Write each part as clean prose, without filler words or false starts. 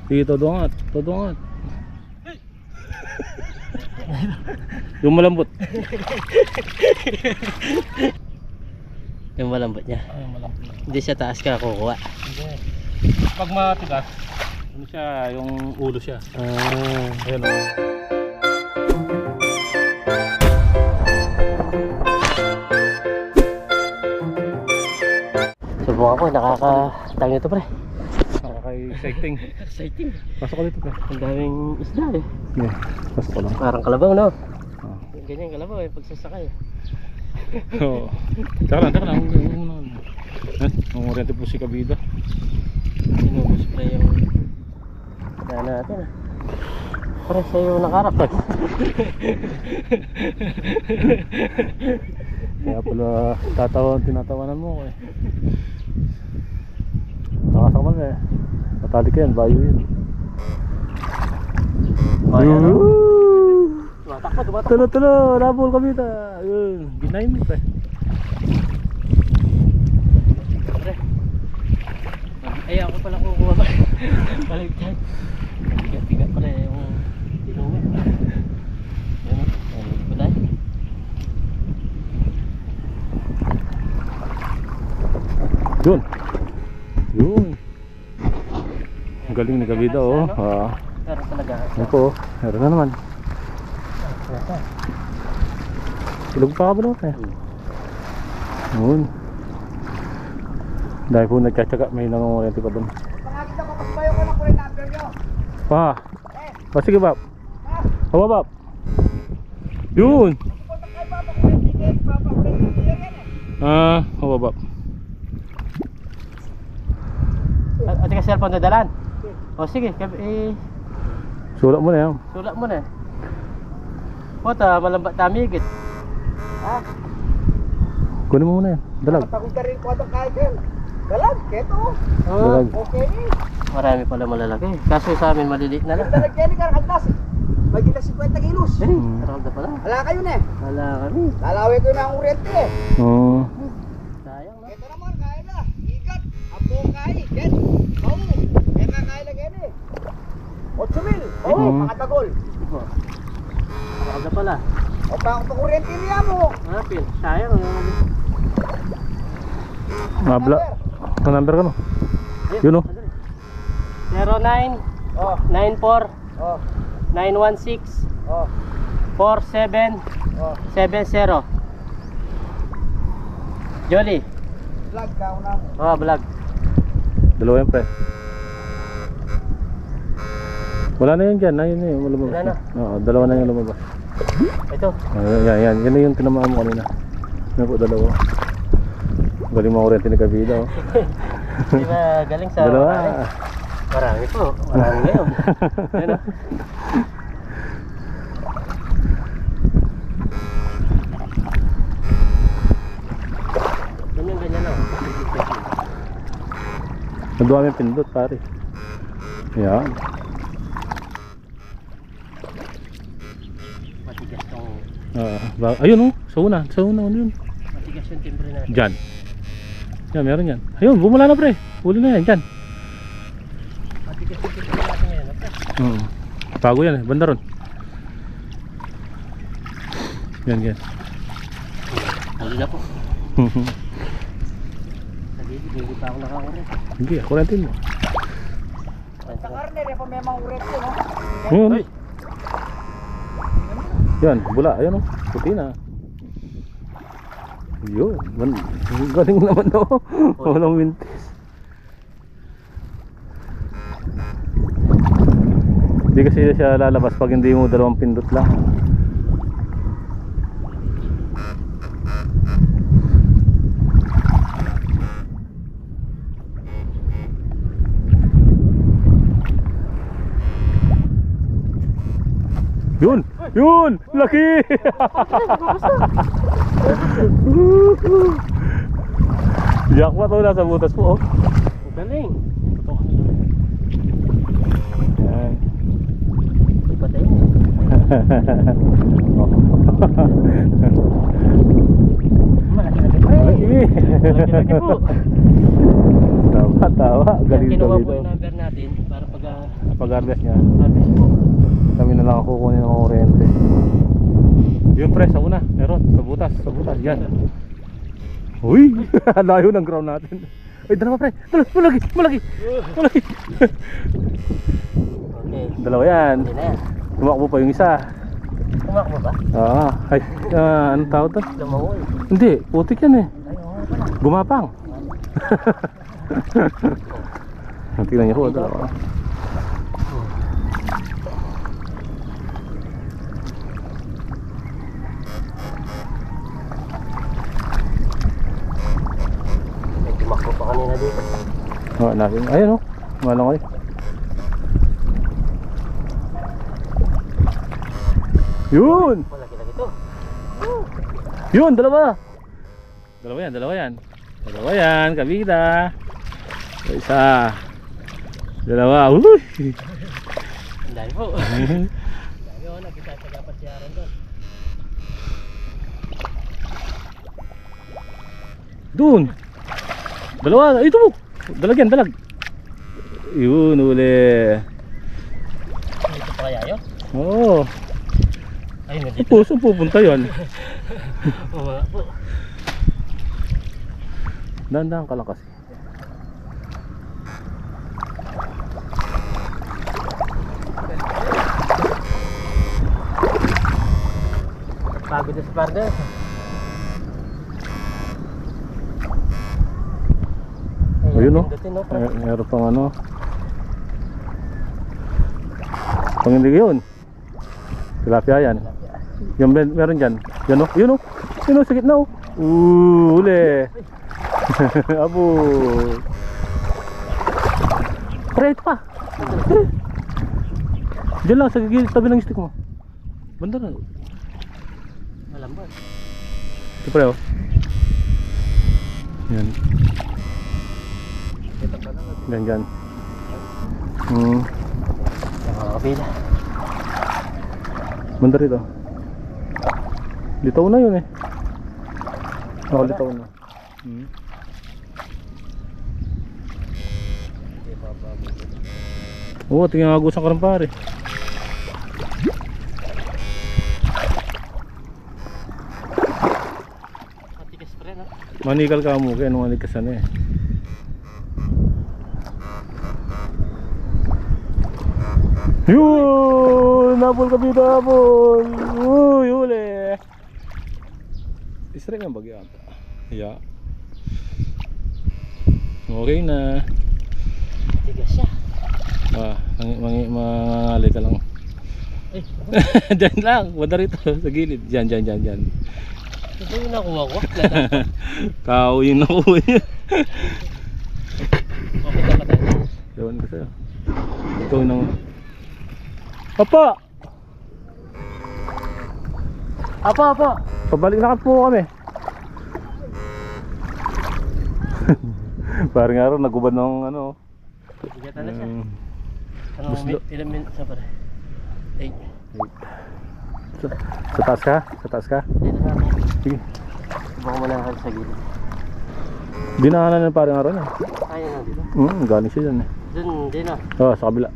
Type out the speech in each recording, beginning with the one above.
Sige, todo angat. Todo angat. Yung malambot. Yung malambot niya. Ay, malambot. Hindi siya taas ka kukuha. Hindi. Pag matigas, ano siya, yung ulo siya. Ayan o. Subukan ko, nakakatang ito pre. Nakaka-exciting. Exciting. Pasok ko dito pre. Ang daming isda eh. Yeah, pasok ko lang. Parang kalabaw no? Oh. Ganyan kalabaw eh, pagsasakay. Oo. Tsaka lang. Ang oriente po si Kabida. Sinubos pre yung daan natin ah. Pre sa'yo nakarap eh. Kaya pala tinatawanan mo eh. Nakasakmal eh. Matalik yan, bayo yun. Bayo no? Tumatakbo. Tulo, nabol Kabida. Yun, ginahin mo eh. Pre. Ay ako pala kukuha ba? Baligtad. Bigat pala yung tinungan. Yan o, balay. Yun. Yun. Ang galing ni Kabida oh. Pero talaga. Ano po, meron na naman. Ilog pa ka ba naman eh? Yun. Dahil po nagtsatsaga, may nangungurente pa doon. Pangakita ko, pagbayo ko lang po rin number nyo. Pa! O sige Bab. Hawa Bab. Yun! Punta kayo Papa ko yung ticket, Papa ko yung ticket yan eh. Hawa Bab. Ate ka cellphone na dalan? O sige, Sulat mo na yan. sulat mo na. Puta, malambat tamigit. Ha? Kunin mo muna yan. Dalag. Matagong ka rin po ito kahit yan. Dalag, keto. Dalag. Okay eh. Marami pala malalaki. Kaso sa amin maliliit na lang. Dalag yan eh, karakadas eh. May kita 50 kilos. Karalda pala. Hala kayo na eh. Wala kami. Lalawi ko na ang urente eh. Oo. Sayang no? Ito naman, kaya na. Igat, abong kaya, ket. Oo, kaya kaya lang yan eh. 8,000. Oo, mga tagol. Diba? Karalda pala. O pa ang urente niya mo. Pil. Sayang no? Mabla. Ang number ka no? Yun o. 09 Oh, 94 oh, 916 oh, 47 oh. 70. Jolly. Vlog ka una mo. Oh, vlog. Dalawa yan pre. Wala na yan dyan. Ayun na yun. Lumabas Wala na. Oo, dalawa na yung lumabas. Ito. Yan. Yan na yung tinamaan mo kanina. Yan po, dalawa. Galing mga oriente ni Kabida oh. Di ba galing sa Dalawa. Marami po. Marami ngayon. Yan o. Ganyan o. Nagduwa may pindot pare. Yan. Matigas tong Ayun oh. Sa una ano yun. matigas yung timbre natin. Dyan. Yan, meron yan. Ayun, bumula na pre. Huli na yan, dyan. Matigas yung timbre natin ngayon. Okay? Bago yan eh, banda ron. Yan. Huli na po. Hindi pa ako nakakuri. Hindi, kurentin mo. Sa karne rin pa may mga urente no. Yun. Yan, bula. Ayun oh. Puti na. Yun. Galing naman oh. Walang mintis. Hindi kasi siya lalabas pag hindi mo dalawang pindot lang. Yun! Laki! Jackpot oh, nasa butas po oh. Galing. Yan. Ipatay mo. Malaki-laki pa eh. Malaki-laki po. Tawa. Galing Kinuha po dito. yung number natin para pag pag-harvest niya. Harvest po. Kami na lang ang kukunin ng kuryente. Yung pre, sa una, meron, sa butas, yan. Uy, layo ng ground natin. Ay, dalawa pre, malaki. Okay. Dalawa yan. Hindi na yan. Tumakbo pa yung isa. Tumakbo ba? Ay, anong tawag to? Lumawoy. Hindi, putik yan eh. Ay, oo pala. Gumapang. Tingnan niyo po, dalawa. May tumakbo pa kanina dito. Natin. Ayun oh. Malang ay. Yun! Malaki-laki to. Yun, dalawa. Dalawa yan, kabida. Isa. Dalawa. Uy! Ang dami po. Dami ko, nagkisasagapan si Aaron doon. Doon. Dalawa. Ito mo. Dalag. Yun, uli. Dito pa kaya yun? Oo. Ay, nandito. Saan pupunta yun? Oo nga po. Dahan-dahan ka lang kasi. Pagod na si partner. Ayun no? pindutin, no, pre? Meron pang ano. Pangindig yun. Tilapia yan. Yung meron dyan. Yan o. Yun o. Yun o. Sa gitna o. Uli. Abo. Pre, ito pa. Diyan lang sa gigil. Tabi ng stick mo. Banda na. Malambot. Ito pre o. Yan. Yan. Nakakapila. Banda rito. Litaw na yun eh. Litaw na. Oo, tingnan nga gusang ka rin pare. Matigas pa rin, no? Manikal ka mo kaya nung alikasan eh. Yun! Nabol kami nabol! Uy, huli! Isrek ang bagay ata. Yeah. Okay na. Matigas siya. Mangali ka lang. Ay, Diyan lang, wala rito sa gilid. Diyan. ito yung nakuha ko. Kao yung nakuha niya. Okay na pa tayo. Ewan ko sa'yo. Ikaw nang... Apa! Pabalik na po kami. Parang araw nagubad ng ano. Bigatan na siya. Anong ilang minutes na pala? 8. Sa taas ka? Dito na ako. Sige. Baka malakad sa gilid. Dinaanan na parang araw na. Ayun na dito. Galing siya dyan eh. Doon, din na. Sa kabila.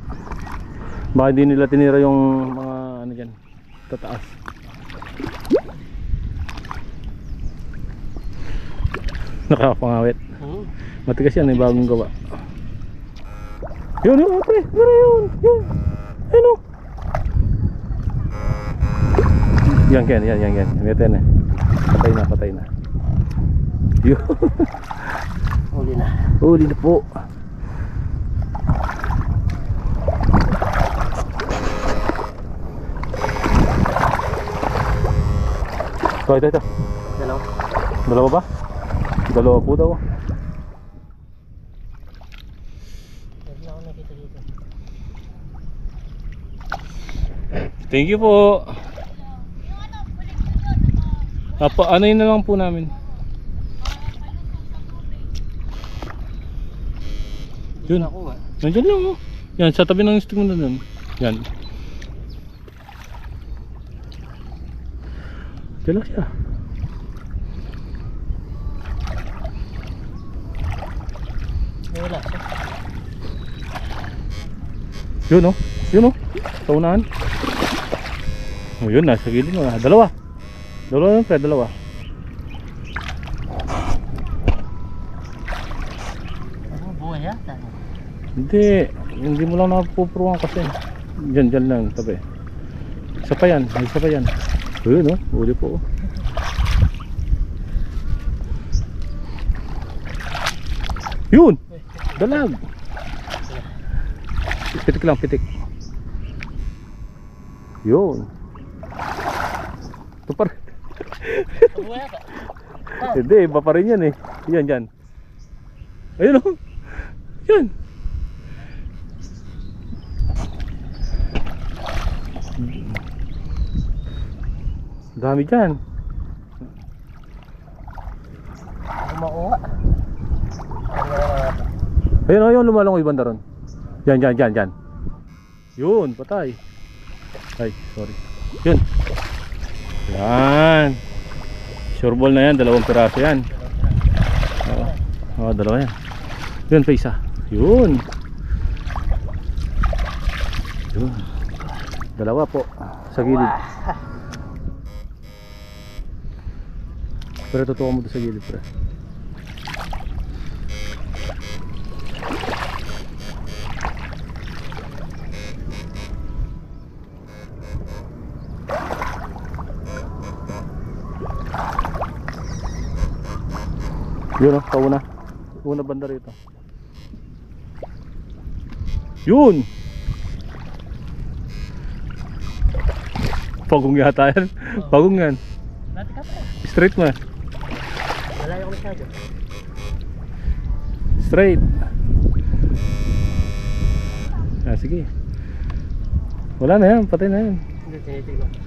Baka hindi nila tinira yung mga ano dyan. Tataas. Nakapangawit. Matigas yan eh, bagong gawa. Yun, pre. Yun. Ayun o. Yan. Yan eh. Patay na. Yun. Huli na po. Ito. Dalawa ba? Dalawa po daw. Hindi ako nakita dito. Thank you po. Ano yun na lang po namin. Yun. Nandiyan lang oh. Yan, sa tabi ng stick mo na dun. Yan. Diyan lang siya. Wala siya. Yun oh. Yun oh. Sa unahan. Oh, yun na. Sa gilid mo na. Dalawa. Dalawa yun pre. Dalawa. Ano, buhay yata. Hindi. Hindi mo lang napupuruan kasi. Diyan lang. Tabi. Isa pa yan. Isa pa yan. Yun oh. Uli po oh. Yun. Dalag. Pitik lang. Pitik. Yun. Ito pa rin. Buhay yata. Hindi, iba pa rin yan eh. Yan, yan. Ayun o. Yan. Dami dyan. Kumakuha. Ayun o, yun. Lumalangoy banda ron. Yan, yan, yan, yan. Yun, patay. Ay, sorry. Yun. Yan. Sure ball na yan, 2 piraso yan. Oo, 2 yan. Yun pa isa. Yun. Yun. 2 po sa gilid. Pero totoo mo doon sa gilid, pre. Yun oh, kauna. Una banda rito. Yun! Pagong yata yan. Pagong yan. Dati ka pa. Straight mo. Wala yung masyado. Straight. Ah, sige. Wala na yan, patay na yan. Hindi, tinitignan ko.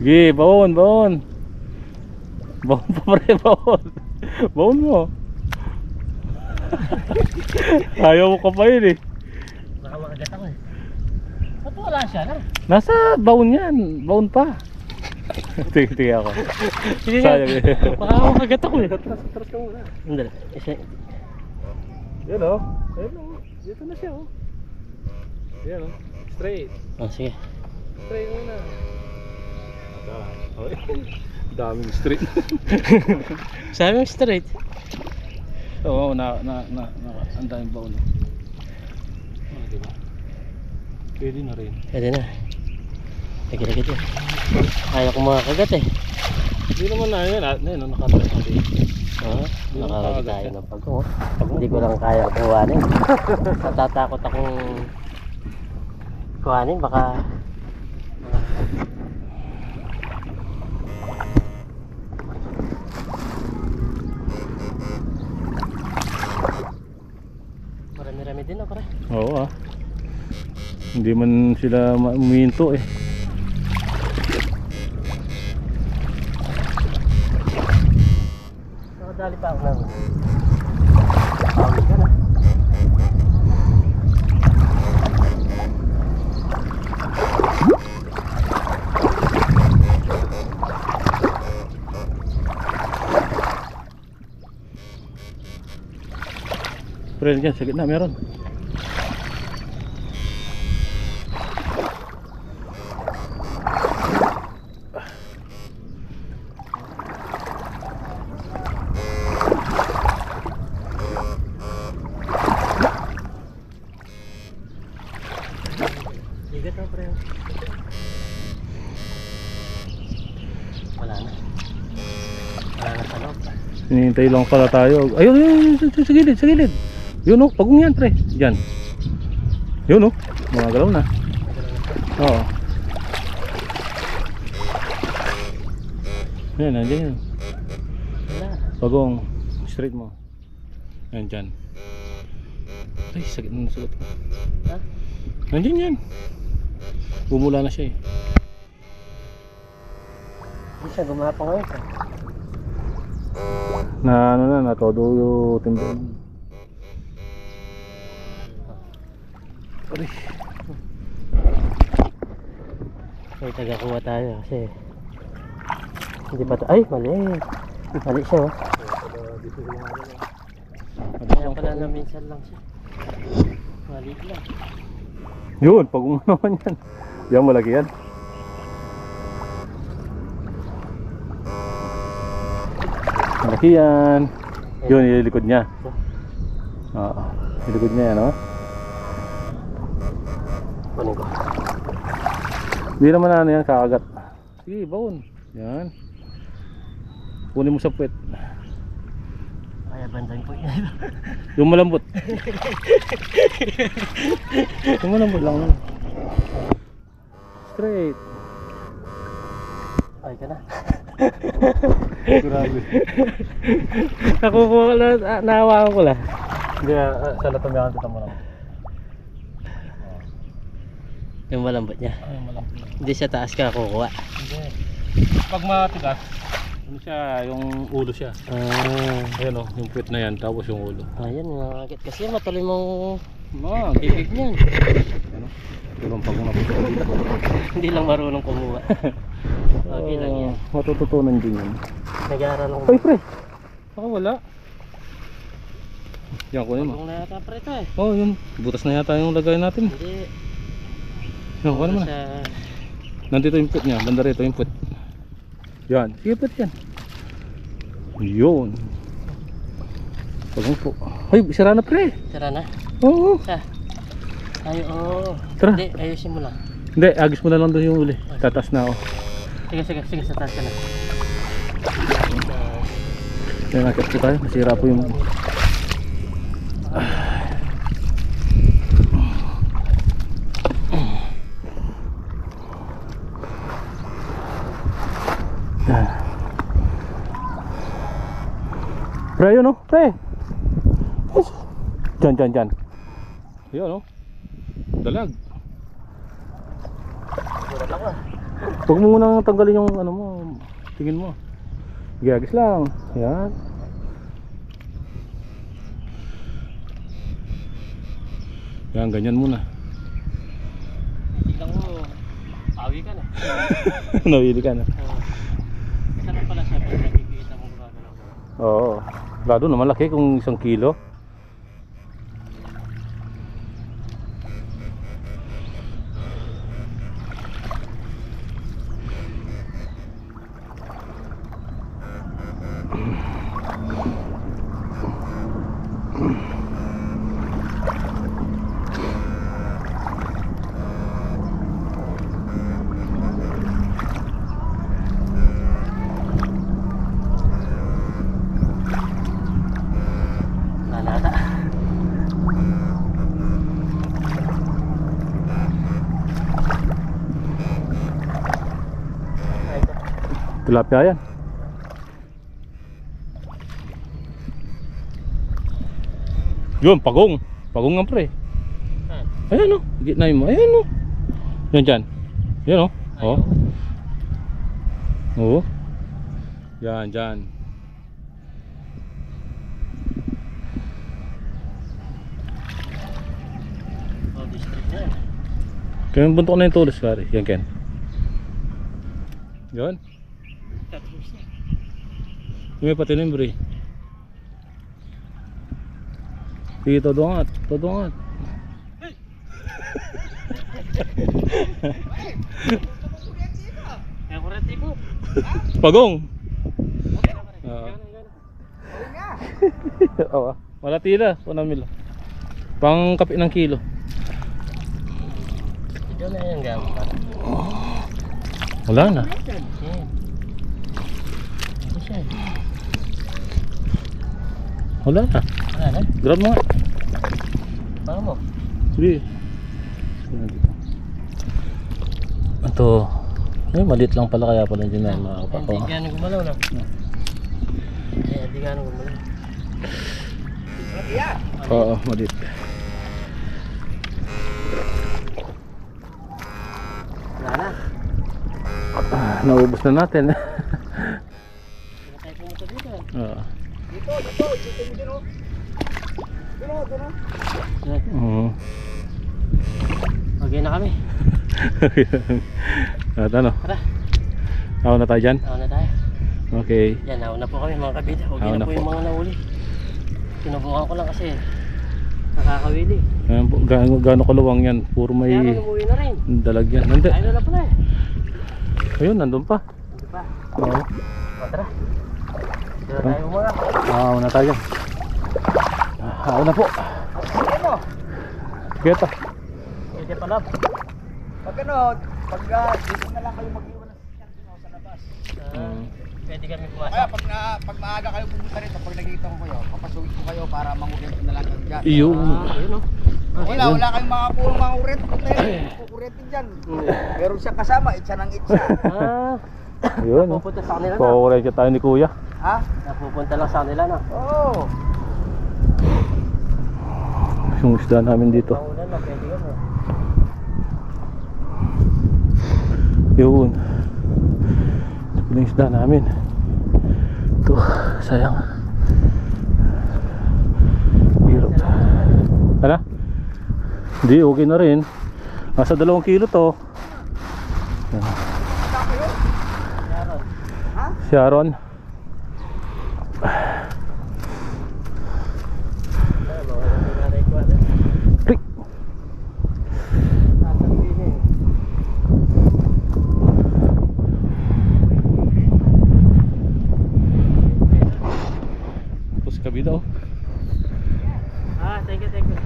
Sige, baon, baon. Baon pa pre, baon. Baon mo. Ayaw mo ka pa yun eh. Baka makagat ako eh. Ba't wala siya na? Nasa baon yan, baon pa. Tingin ako. Sige Sayang nga. eh. Baka makagat ako eh. Atras ka muna. Hindi. Isa. Yan o. Yan o. Dito na siya o. Yan o. Straight. Oh, sige. Straight muna. Daming straight. Sabi mo straight. Oo, ang daming baon. Diba? Pwede na rin. Pwede na. Lagi-lagi din. Ayaw ko makagat eh. Hindi naman na yun. Ayun, nakatry na din. Oo, nakarami tayo ng pagkong. Hindi ko lang kaya kuhanin. Natatakot akong kuhanin. Baka marami-rami din ako rin. Oo ah. Hindi man sila umihinto eh. Nakadali pa ako ng tawag ka na. Pero dyan sa gitna meron. Sigat na pre. Wala na. Wala na sa loob. Hinihintay lang pala tayo. Ayun, ayun, sa gilid, sa gilid. Yun o, pagong yan pre. Diyan. Yun o, mga galaw na. Oo. Yan, nandiyan yun. Wala. Pagong, straight mo. Yan, dyan. Ay, sakit na nasugot ko. Ha? Nandiyan yan. Bumula na siya eh. Hindi siya gumapang ngayon pa. Na ano na, todo yung timbre. Aray. May tagakuha tayo kasi Hindi pa ay, mali. Mali siya, oh. Kaya pala na minsan lang siya. Mali lang. Yun, pagong naman yan. Yan, malaki yan. Malaki yan. Yun, ililikod niya. Oo, ilikod niya yan, oh. Kunin ko. Hindi naman ano yan, kakagat. Sige, baon. Yan. Kunin mo sa puwet. Ay, banday po yan. Yung malambot. Yung malambot lang. Straight. Ay ka na. Grabe. Nakukuha ko lang, nahawakan ko lang. Hindi, sa latumihan kita mo lang. Yung malambot niya. Ay, malambot. Hindi siya taas ka kukuha. Hindi. Pag matigas, ano siya, yung ulo siya. Ayan o, yung puwet na yan, tapos yung ulo. Ayan, ngakakit. Kasi matuloy mong Mag, ibig niyan. ano? Tulong pag napunta dito. Hindi lang marunong kumuha. Okay lang yan. Matututunan din yan. Nag-aaral lang. Ay, pre! Baka wala. Yan, kunin mo. Kung na yata pre ito eh. Oh, yun. Butas na yata yung lagay natin. Hindi. Yan, kunin mo na. Nandito yung puwet niya. Banda rito yung puwet. Yan. Sige, puwet yan. Yun. Pagong po. Ay, sira na, pre. Tara na. Oo. Sa. Ay, oo. Tara. Hindi, ayusin mo lang. Hindi, agis mo na lang doon yung uli. Tatas na ako. Sige, sa taas ka na. Yan, nakit po tayo. Masira po yung... Yan. Pre, yun o. Pre. Diyan. Yun o. Dalag. Huwag mo munang tanggalin yung ano mo. Tingin mo. Gagis lang. Yan. Yan, ganyan muna. Tignan mo. Awi ka na. Nawili ka na. Sana pala siya pag nakikita mo gagalaw. Oo. Lalo na malaki kung 1 kilo. Nalata. Tilapia yan. Yun, pagong. Pagong nga pre. Ayan o. Gitnay mo. Ayan o. Yan dyan. Yan o. Oo. Oo. Yan, dyan. Oh, district na yan. Kaya buntok na yung tulos pare. Yan Ken. Yan. Tapos na. Yung may patinimbre. Sige, todo angat. Todo angat. Kaya kurati ko. Pagong. Oo. Oo. Wala tira. 1 mil. Pang kapi ng kilo. Ito na yung gamit. Wala na. Ito siya. Wala na. Wala na. Grab mo nga. Baka mo. Sige. Ito. Ay, maliit lang pala kaya pala dyan na yung mga Hindi kapako. ka na gumalaw na. Hindi ka na gumalaw. Oo, maliit. Wala na. Naubos na natin. Hindi tayo pumunta dito. Oo. Dito mo din o. Doon. Oo. Okay na kami. At ano? Tara. Ako na tayo dyan. Ako na tayo. Okay. Yan, nauna po kami mga kabida. Huwag Nauna na po po. yung mga nahuli. Sinubukan ko lang kasi nakakawili. Ayan po, gaano kaluwang yan? Puro may Kaya umuwi na rin. dalagyan. Hindi. Ayun na pala eh. Ayun, nandun pa. Hindi pa. Oo. O, tara. Dito na tayo mga. Una tayo. Una po. Sige mo. Geta. Pwede pala. Pag ano, dito na lang kayo mag-iwan ng sasakyan dito sa labas. Pwede kami Kaya pumasok. pag maaga kayo pumunta rito, pag nakikita ko kayo, papasukin ko kayo para mangurento na lang kayo dyan. Iyon. Ayun o. Wala kayong mga pulong mga urento kukurentin dyan. Meron siyang kasama, itsa ng itsa. Ayun. Pupunta sa kanila na. Kukuray tayo ni Kuya. Ha? Napupunta lang sa kanila na. Oo. Yung isda namin dito. Paulan na, pwede yun eh. Yun. Ito yung isda namin. Ito, sayang. Hirap. Ano? Hindi, okay na rin. Nasa 2 kilo to. Sharon. Ha? Sharon. Rick. Tapos kabida oh. Thank you, thank you.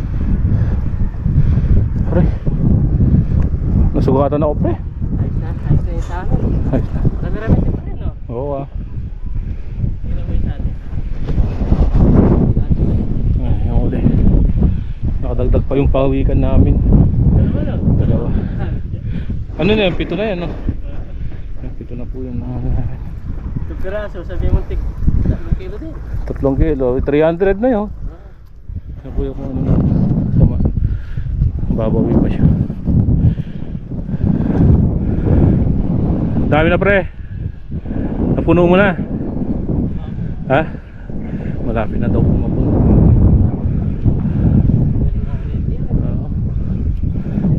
Pre. Nasugatan ako pre. Ayos na yung sa amin. Ayos na. Marami-rami din pa rin, no? Oo ah. Tingnan mo yung sa atin. Ay, yung uli. Nakadagdag pa yung pawikan namin. Dalawa lang. Dalawa. Ano na yan? 7 na yan no? 7 na po yun. Itong piraso, sabihin mo 3 kilo din. 3 kilo. 300 na yun. Ano po yung ano na? Sama. Babawi pa siya. Dami na pre. Napuno mo na. Ha? Malapit na daw pumapuno. Oo.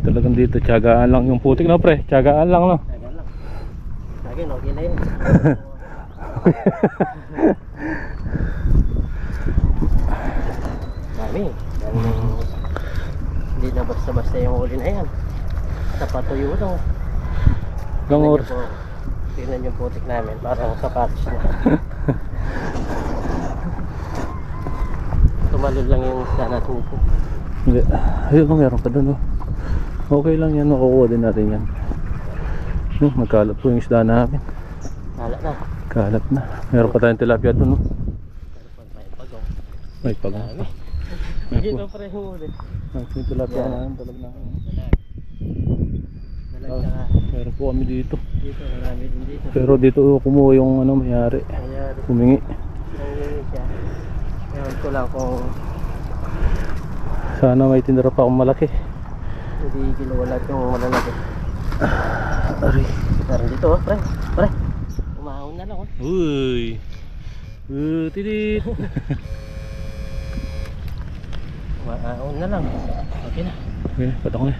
Talagang dito tiyagaan lang yung putik na pre. Tiyagaan lang no. Tagal lang. Lagi, okay na yun. Dami. Hindi na basta-basta yung huli na yan. Napatuyo lang. Hanggang oras. Tingnan yung putik namin. Parang sapatos na. Tumalon lang yung isda natin ito. Hindi. Ayun, meron pa doon oh. Okay lang yan. Makukuha din natin yan. Magkalat po yung isda namin. Hala na. Kalat na. Meron pa tayong tilapia doon no. May pagong. May pagong. Dami. Dito pa rin huli. Yung tilapia namin. Talag na. Dalag na. Meron po kami dito. Dito, marami din dito. Pero dito kumuha yung ano mayari. Kaya Humingi. nangyayari siya. Ewan ko lang kung Sana may tindera pa akong malaki. hindi kinuwalat yung malalaki. Ari. Pero dito oh, pre. Pre. Umahon na lang oh. Uy. Tidit. Umahon na lang. Okay na. Okay, patok na.